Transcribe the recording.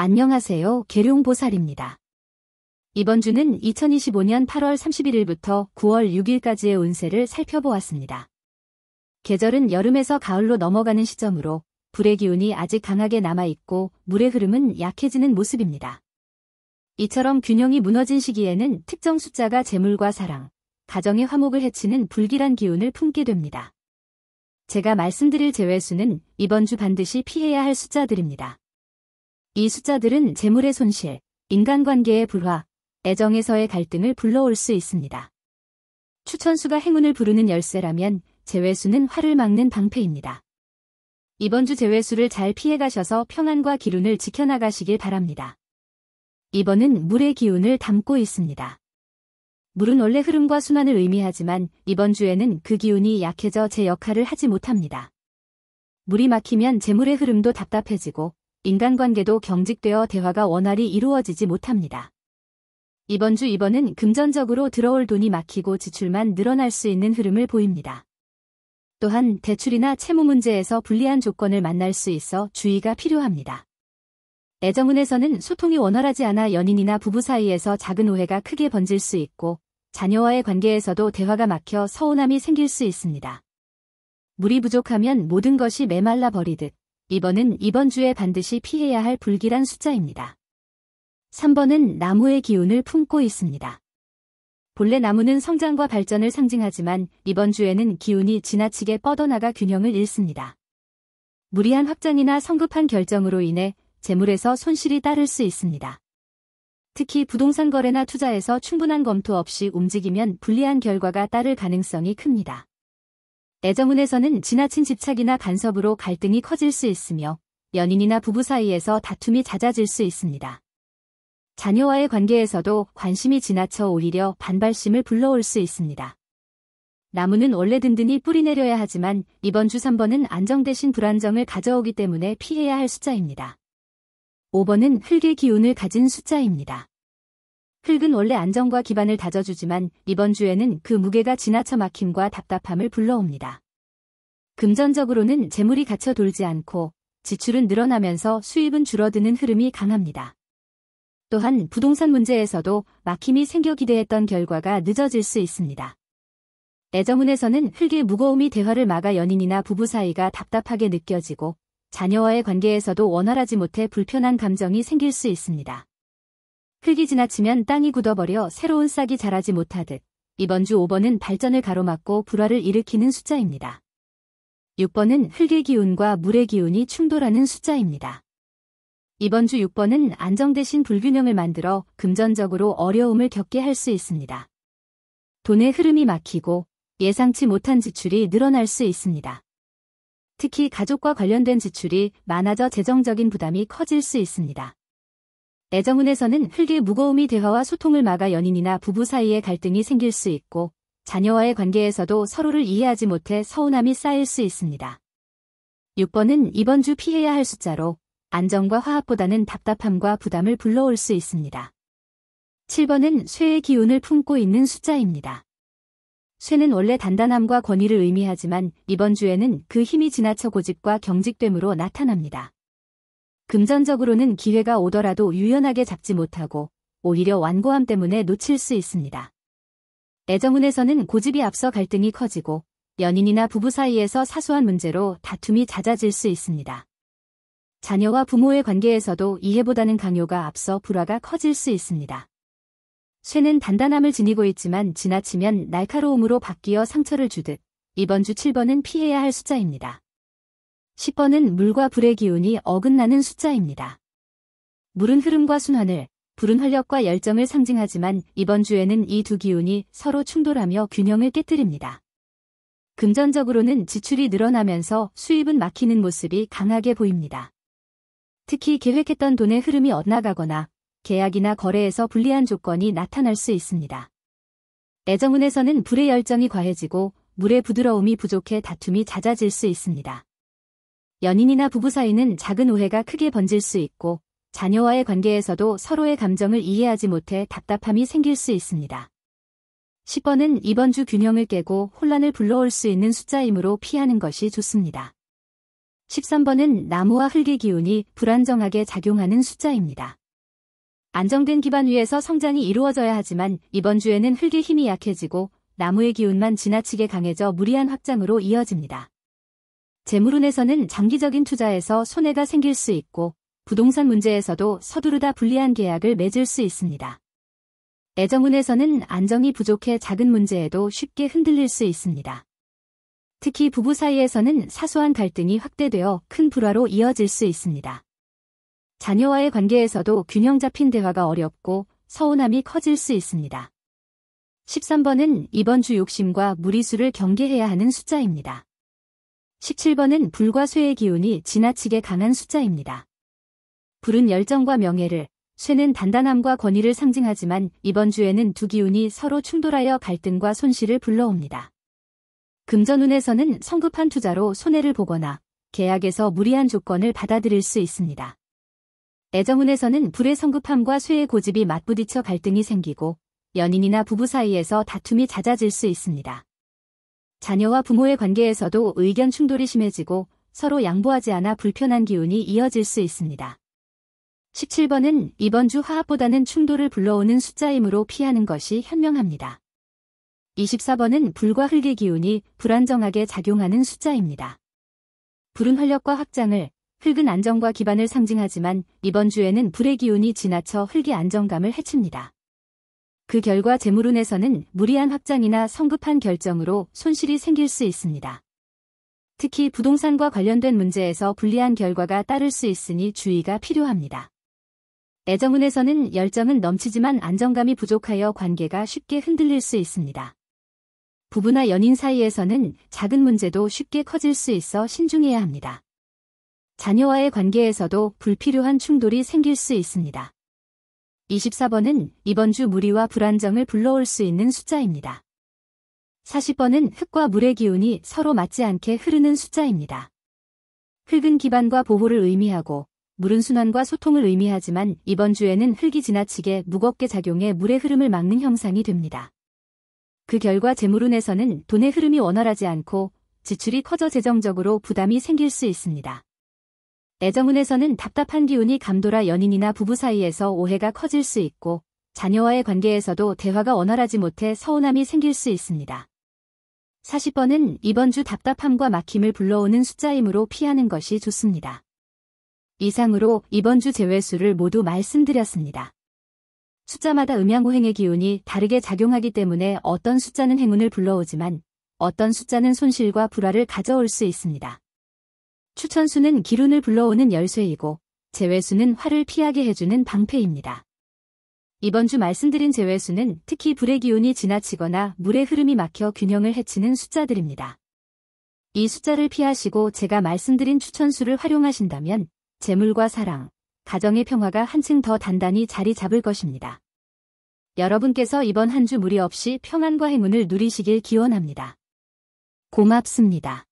안녕하세요. 계룡보살입니다. 이번 주는 2025년 8월 31일부터 9월 6일까지의 운세를 살펴보았습니다. 계절은 여름에서 가을로 넘어가는 시점으로 불의 기운이 아직 강하게 남아있고 물의 흐름은 약해지는 모습입니다. 이처럼 균형이 무너진 시기에는 특정 숫자가 재물과 사랑, 가정의 화목을 해치는 불길한 기운을 품게 됩니다. 제가 말씀드릴 제외수는 이번 주 반드시 피해야 할 숫자들입니다. 이 숫자들은 재물의 손실, 인간관계의 불화, 애정에서의 갈등을 불러올 수 있습니다. 추천수가 행운을 부르는 열쇠라면 제외수는 화를 막는 방패입니다. 이번 주 제외수를 잘 피해가셔서 평안과 기운을 지켜나가시길 바랍니다. 이번은 물의 기운을 담고 있습니다. 물은 원래 흐름과 순환을 의미하지만 이번 주에는 그 기운이 약해져 제 역할을 하지 못합니다. 물이 막히면 재물의 흐름도 답답해지고 인간관계도 경직되어 대화가 원활히 이루어지지 못합니다. 이번 주 이번은 금전적으로 들어올 돈이 막히고 지출만 늘어날 수 있는 흐름을 보입니다. 또한 대출이나 채무 문제에서 불리한 조건을 만날 수 있어 주의가 필요합니다. 애정운에서는 소통이 원활하지 않아 연인이나 부부 사이에서 작은 오해가 크게 번질 수 있고 자녀와의 관계에서도 대화가 막혀 서운함이 생길 수 있습니다. 물이 부족하면 모든 것이 메말라 버리듯 이번은 이번 주에 반드시 피해야 할 불길한 숫자입니다. 3번은 나무의 기운을 품고 있습니다. 본래 나무는 성장과 발전을 상징하지만 이번 주에는 기운이 지나치게 뻗어나가 균형을 잃습니다. 무리한 확장이나 성급한 결정으로 인해 재물에서 손실이 따를 수 있습니다. 특히 부동산 거래나 투자에서 충분한 검토 없이 움직이면 불리한 결과가 따를 가능성이 큽니다. 애정운에서는 지나친 집착이나 간섭으로 갈등이 커질 수 있으며 연인이나 부부 사이에서 다툼이 잦아질 수 있습니다. 자녀와의 관계에서도 관심이 지나쳐 오히려 반발심을 불러올 수 있습니다. 나무는 원래 든든히 뿌리 내려야 하지만 이번 주 3번은 안정 대신 불안정을 가져오기 때문에 피해야 할 숫자입니다. 5번은 흙의 기운을 가진 숫자입니다. 흙은 원래 안정과 기반을 다져주지만 이번 주에는 그 무게가 지나쳐 막힘과 답답함을 불러옵니다. 금전적으로는 재물이 갇혀 돌지 않고 지출은 늘어나면서 수입은 줄어드는 흐름이 강합니다. 또한 부동산 문제에서도 막힘이 생겨 기대했던 결과가 늦어질 수 있습니다. 애정운에서는 흙의 무거움이 대화를 막아 연인이나 부부 사이가 답답하게 느껴지고 자녀와의 관계에서도 원활하지 못해 불편한 감정이 생길 수 있습니다. 흙이 지나치면 땅이 굳어버려 새로운 싹이 자라지 못하듯 이번 주 5번은 발전을 가로막고 불화를 일으키는 숫자입니다. 6번은 흙의 기운과 물의 기운이 충돌하는 숫자입니다. 이번 주 6번은 안정 대신 불균형을 만들어 금전적으로 어려움을 겪게 할 수 있습니다. 돈의 흐름이 막히고 예상치 못한 지출이 늘어날 수 있습니다. 특히 가족과 관련된 지출이 많아져 재정적인 부담이 커질 수 있습니다. 애정운에서는 흙의 무거움이 대화와 소통을 막아 연인이나 부부 사이에 갈등이 생길 수 있고 자녀와의 관계에서도 서로를 이해하지 못해 서운함이 쌓일 수 있습니다. 6번은 이번 주 피해야 할 숫자로 안정과 화합보다는 답답함과 부담을 불러올 수 있습니다. 7번은 쇠의 기운을 품고 있는 숫자입니다. 쇠는 원래 단단함과 권위를 의미하지만 이번 주에는 그 힘이 지나쳐 고집과 경직됨으로 나타납니다. 금전적으로는 기회가 오더라도 유연하게 잡지 못하고 오히려 완고함 때문에 놓칠 수 있습니다. 애정운에서는 고집이 앞서 갈등이 커지고 연인이나 부부 사이에서 사소한 문제로 다툼이 잦아질 수 있습니다. 자녀와 부모의 관계에서도 이해보다는 강요가 앞서 불화가 커질 수 있습니다. 쇠는 단단함을 지니고 있지만 지나치면 날카로움으로 바뀌어 상처를 주듯 이번 주 7번은 피해야 할 숫자입니다. 10번은 물과 불의 기운이 어긋나는 숫자입니다. 물은 흐름과 순환을, 불은 활력과 열정을 상징하지만 이번 주에는 이 두 기운이 서로 충돌하며 균형을 깨뜨립니다. 금전적으로는 지출이 늘어나면서 수입은 막히는 모습이 강하게 보입니다. 특히 계획했던 돈의 흐름이 엇나가거나 계약이나 거래에서 불리한 조건이 나타날 수 있습니다. 애정운에서는 불의 열정이 과해지고 물의 부드러움이 부족해 다툼이 잦아질 수 있습니다. 연인이나 부부 사이는 작은 오해가 크게 번질 수 있고 자녀와의 관계에서도 서로의 감정을 이해하지 못해 답답함이 생길 수 있습니다. 10번은 이번 주 균형을 깨고 혼란을 불러올 수 있는 숫자이므로 피하는 것이 좋습니다. 13번은 나무와 흙의 기운이 불안정하게 작용하는 숫자입니다. 안정된 기반 위에서 성장이 이루어져야 하지만 이번 주에는 흙의 힘이 약해지고 나무의 기운만 지나치게 강해져 무리한 확장으로 이어집니다. 재물운에서는 장기적인 투자에서 손해가 생길 수 있고 부동산 문제에서도 서두르다 불리한 계약을 맺을 수 있습니다. 애정운에서는 안정이 부족해 작은 문제에도 쉽게 흔들릴 수 있습니다. 특히 부부 사이에서는 사소한 갈등이 확대되어 큰 불화로 이어질 수 있습니다. 자녀와의 관계에서도 균형 잡힌 대화가 어렵고 서운함이 커질 수 있습니다. 13번은 이번 주 욕심과 무리수를 경계해야 하는 숫자입니다. 17번은 불과 쇠의 기운이 지나치게 강한 숫자입니다. 불은 열정과 명예를, 쇠는 단단함과 권위를 상징하지만 이번 주에는 두 기운이 서로 충돌하여 갈등과 손실을 불러옵니다. 금전운에서는 성급한 투자로 손해를 보거나 계약에서 무리한 조건을 받아들일 수 있습니다. 애정운에서는 불의 성급함과 쇠의 고집이 맞부딪혀 갈등이 생기고 연인이나 부부 사이에서 다툼이 잦아질 수 있습니다. 자녀와 부모의 관계에서도 의견 충돌이 심해지고 서로 양보하지 않아 불편한 기운이 이어질 수 있습니다. 17번은 이번 주 화합보다는 충돌을 불러오는 숫자이므로 피하는 것이 현명합니다. 24번은 불과 흙의 기운이 불안정하게 작용하는 숫자입니다. 불은 활력과 확장을, 흙은 안정과 기반을 상징하지만 이번 주에는 불의 기운이 지나쳐 흙의 안정감을 해칩니다. 그 결과 재물운에서는 무리한 확장이나 성급한 결정으로 손실이 생길 수 있습니다. 특히 부동산과 관련된 문제에서 불리한 결과가 따를 수 있으니 주의가 필요합니다. 애정운에서는 열정은 넘치지만 안정감이 부족하여 관계가 쉽게 흔들릴 수 있습니다. 부부나 연인 사이에서는 작은 문제도 쉽게 커질 수 있어 신중해야 합니다. 자녀와의 관계에서도 불필요한 충돌이 생길 수 있습니다. 24번은 이번 주 무리와 불안정을 불러올 수 있는 숫자입니다. 40번은 흙과 물의 기운이 서로 맞지 않게 흐르는 숫자입니다. 흙은 기반과 보호를 의미하고 물은 순환과 소통을 의미하지만 이번 주에는 흙이 지나치게 무겁게 작용해 물의 흐름을 막는 형상이 됩니다. 그 결과 재물운에서는 돈의 흐름이 원활하지 않고 지출이 커져 재정적으로 부담이 생길 수 있습니다. 애정운에서는 답답한 기운이 감돌아 연인이나 부부 사이에서 오해가 커질 수 있고 자녀와의 관계에서도 대화가 원활하지 못해 서운함이 생길 수 있습니다. 40번은 이번 주 답답함과 막힘을 불러오는 숫자이므로 피하는 것이 좋습니다. 이상으로 이번 주 제외수를 모두 말씀드렸습니다. 숫자마다 음양오행의 기운이 다르게 작용하기 때문에 어떤 숫자는 행운을 불러오지만 어떤 숫자는 손실과 불화를 가져올 수 있습니다. 추천수는 기운을 불러오는 열쇠이고 제외수는 화를 피하게 해주는 방패입니다. 이번 주 말씀드린 제외수는 특히 불의 기운이 지나치거나 물의 흐름이 막혀 균형을 해치는 숫자들입니다. 이 숫자를 피하시고 제가 말씀드린 추천수를 활용하신다면 재물과 사랑, 가정의 평화가 한층 더 단단히 자리 잡을 것입니다. 여러분께서 이번 한 주 무리 없이 평안과 행운을 누리시길 기원합니다. 고맙습니다.